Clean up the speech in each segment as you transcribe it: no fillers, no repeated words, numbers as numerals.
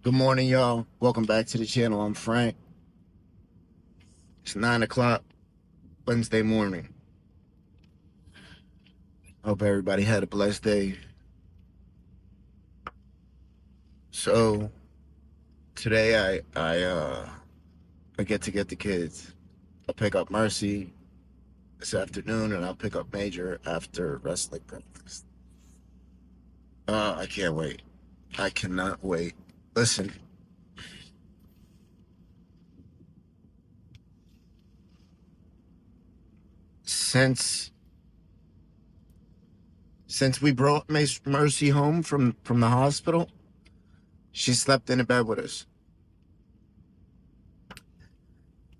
Good morning, y'all. Welcome back to the channel. I'm Frank. It's 9 o'clock Wednesday morning. Hope everybody had a blessed day. So today I get the kids. I'll pick up Mercy this afternoon and I'll pick up Major after wrestling practice. I can't wait. I cannot wait. Listen, since we brought Mercy home from the hospital, she slept in a bed with us.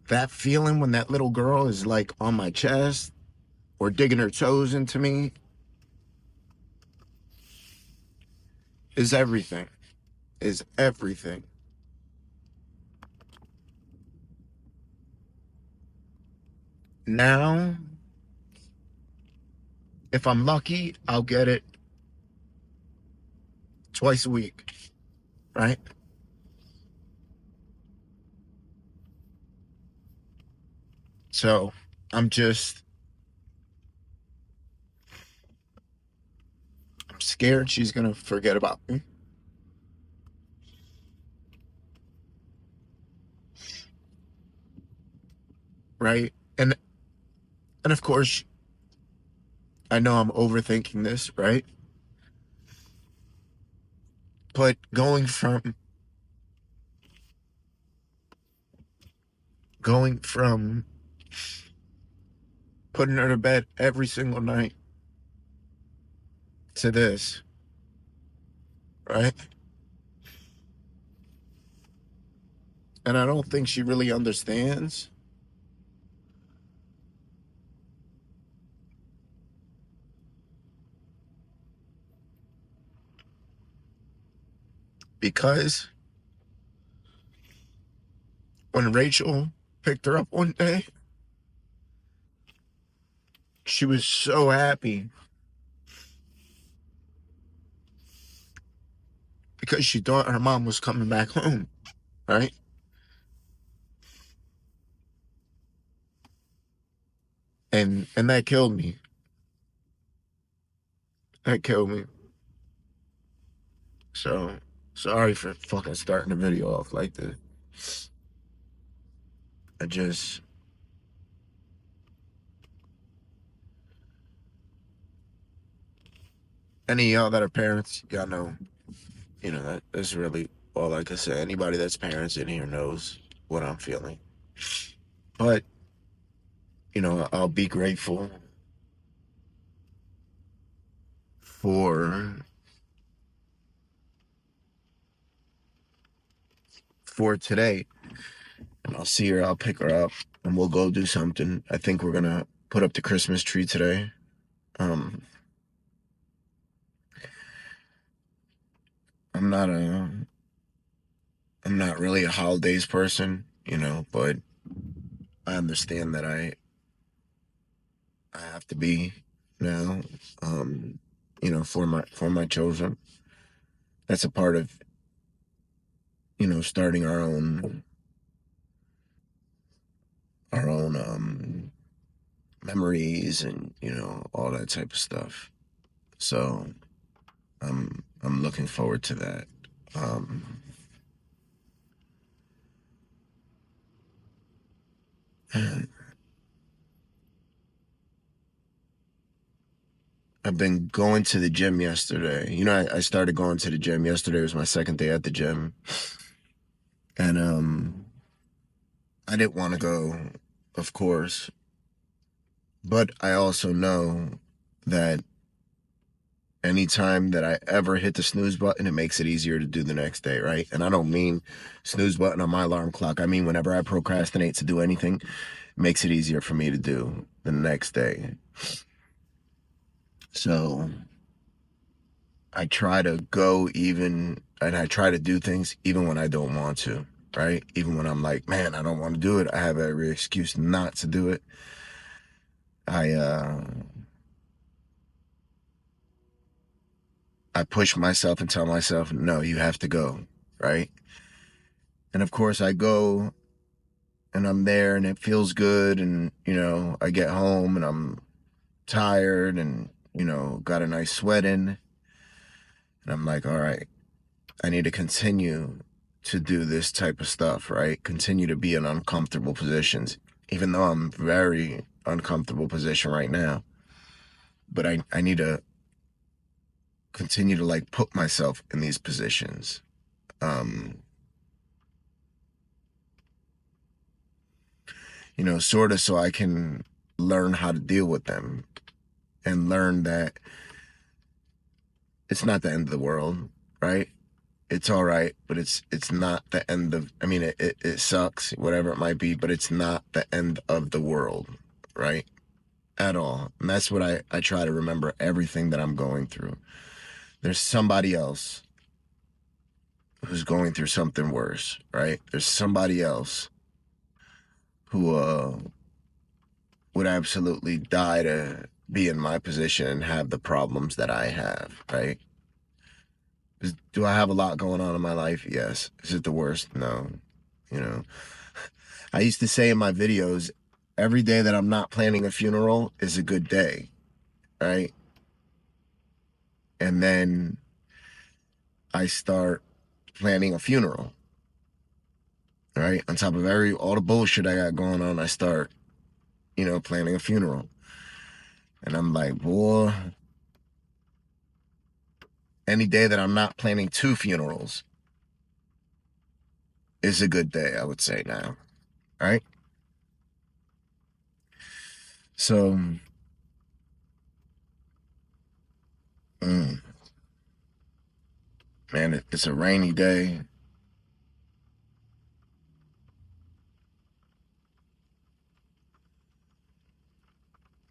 That feeling when that little girl is like on my chest or digging her toes into me is everything. Is everything. Now, if I'm lucky, I'll get it twice a week, right? So I'm scared she's gonna forget about me, right? And of course, I know I'm overthinking this, right? But going from putting her to bed every single night to this, right? And I don't think she really understands because when Rachel picked her up one day, she was so happy because she thought her mom was coming back home, right? And that killed me. That killed me. So sorry for fucking starting the video off like this. I just any of y'all that are parents, y'all know, that's really all I can say. Anybody that's parents in here knows what I'm feeling. But, I'll be grateful for today. And I'll see her, I'll pick her up, and we'll go do something. I think we're gonna put up the Christmas tree today. Um, I'm not a, I'm not really a holidays person, but I understand that I have to be now, for my children. That's a part of, starting our own memories and, all that type of stuff. So I'm looking forward to that. Um, and I've been going to the gym yesterday. I started going to the gym yesterday. It was my second day at the gym. And I didn't want to go, of course, but I also know that anytime that I ever hit the snooze button, it makes it easier to do the next day, right? And I don't mean snooze button on my alarm clock. I mean whenever I procrastinate to do anything, it makes it easier for me to do the next day. So I try to go and I try to do things even when I don't want to, right? Even when I'm like, man, I don't want to do it. I have every excuse not to do it. I uh I push myself and tell myself, no, you have to go, right? And of course, I go and I'm there and it feels good. And, I get home and I'm tired and, got a nice sweat in. And I'm like, all right, I need to continue to do this type of stuff, right? Continue to be in uncomfortable positions, even though I'm very uncomfortable position right now. But I need to continue to like put myself in these positions. Um, sort of so I can learn how to deal with them and learn that it's not the end of the world, right? It's all right, but it's not the end of, I mean, it sucks, whatever it might be, but it's not the end of the world, right? At all. And that's what I try to remember everything that I'm going through. There's somebody else who's going through something worse, right? There's somebody else who would absolutely die to be in my position and have the problems that I have, right? Do I have a lot going on in my life? Yes. Is it the worst? No. You know, I used to say in my videos, every day that I'm not planning a funeral is a good day, right? And then I start planning a funeral, right? On top of all the bullshit I got going on, I start, planning a funeral. And I'm like, boy, any day that I'm not planning two funerals is a good day, I would say now, right? So, man, it's a rainy day.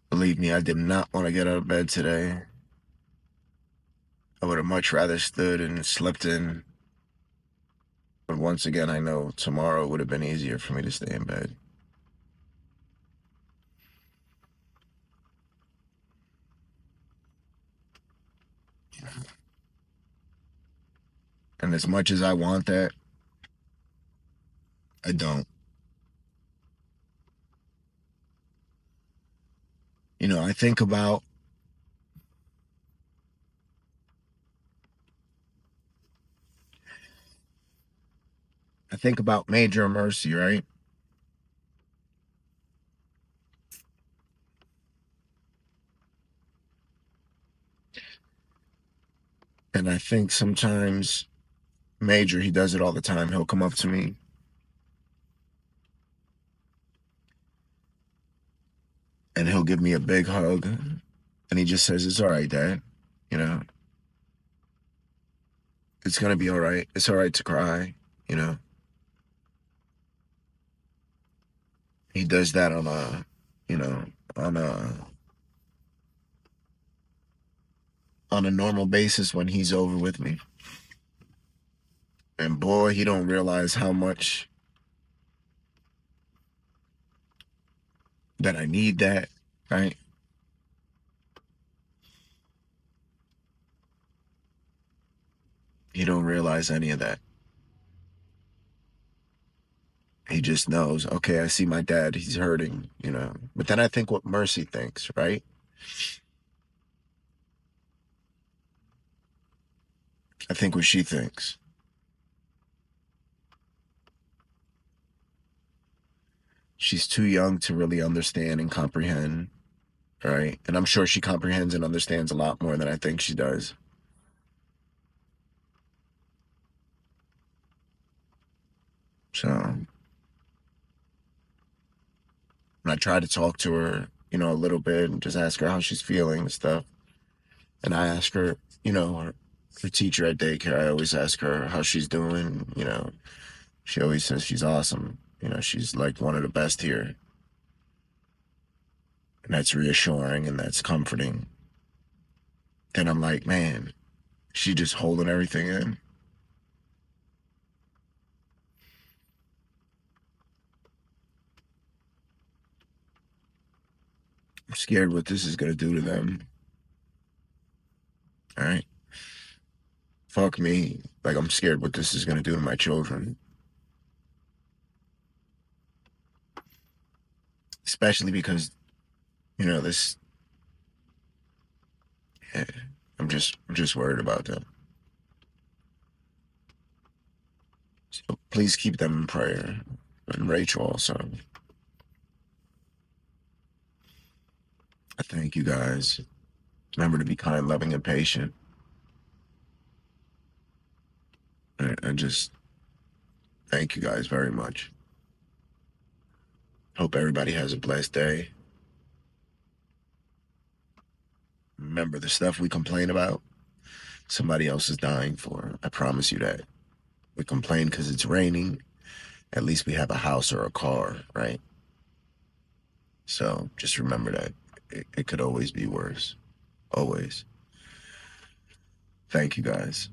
Believe me, I did not want to get out of bed today. I would have much rather stood and slept in. But once again, I know tomorrow would have been easier for me to stay in bed. And as much as I want that, I don't. I think about Major Mercy, right? And I think sometimes Major, he does it all the time. He'll come up to me and he'll give me a big hug and he just says, "It's all right, Dad. You know, it's gonna be all right. It's all right to cry." You know, he does that on you know, on a on a normal basis when he's over with me. And boy, he don't realize how much that I need that, right? He don't realize any of that. He just knows, okay, I see my dad, he's hurting. But then I think what Mercy thinks, right? I think what she thinks. She's too young to really understand and comprehend, right? And I'm sure she comprehends and understands a lot more than I think she does. So when I try to talk to her, a little bit and just ask her how she's feeling and stuff. And I ask her, her teacher at daycare, I always ask her how she's doing. She always says she's awesome. She's like one of the best here. And that's reassuring and that's comforting. And I'm like, man, she just holding everything in. I'm scared what this is gonna do to them. All right. Fuck me. Like I'm scared what this is gonna do to my children. especially because this. Yeah, I'm just worried about them. So please keep them in prayer, and Rachel also. I thank you guys. Remember to be kind, loving, and patient. I just thank you guys very much. Hope everybody has a blessed day. Remember, the stuff we complain about, somebody else is dying for. I promise you that. We complain because it's raining. At least we have a house or a car, right? So just remember that it could always be worse. Always. Thank you guys.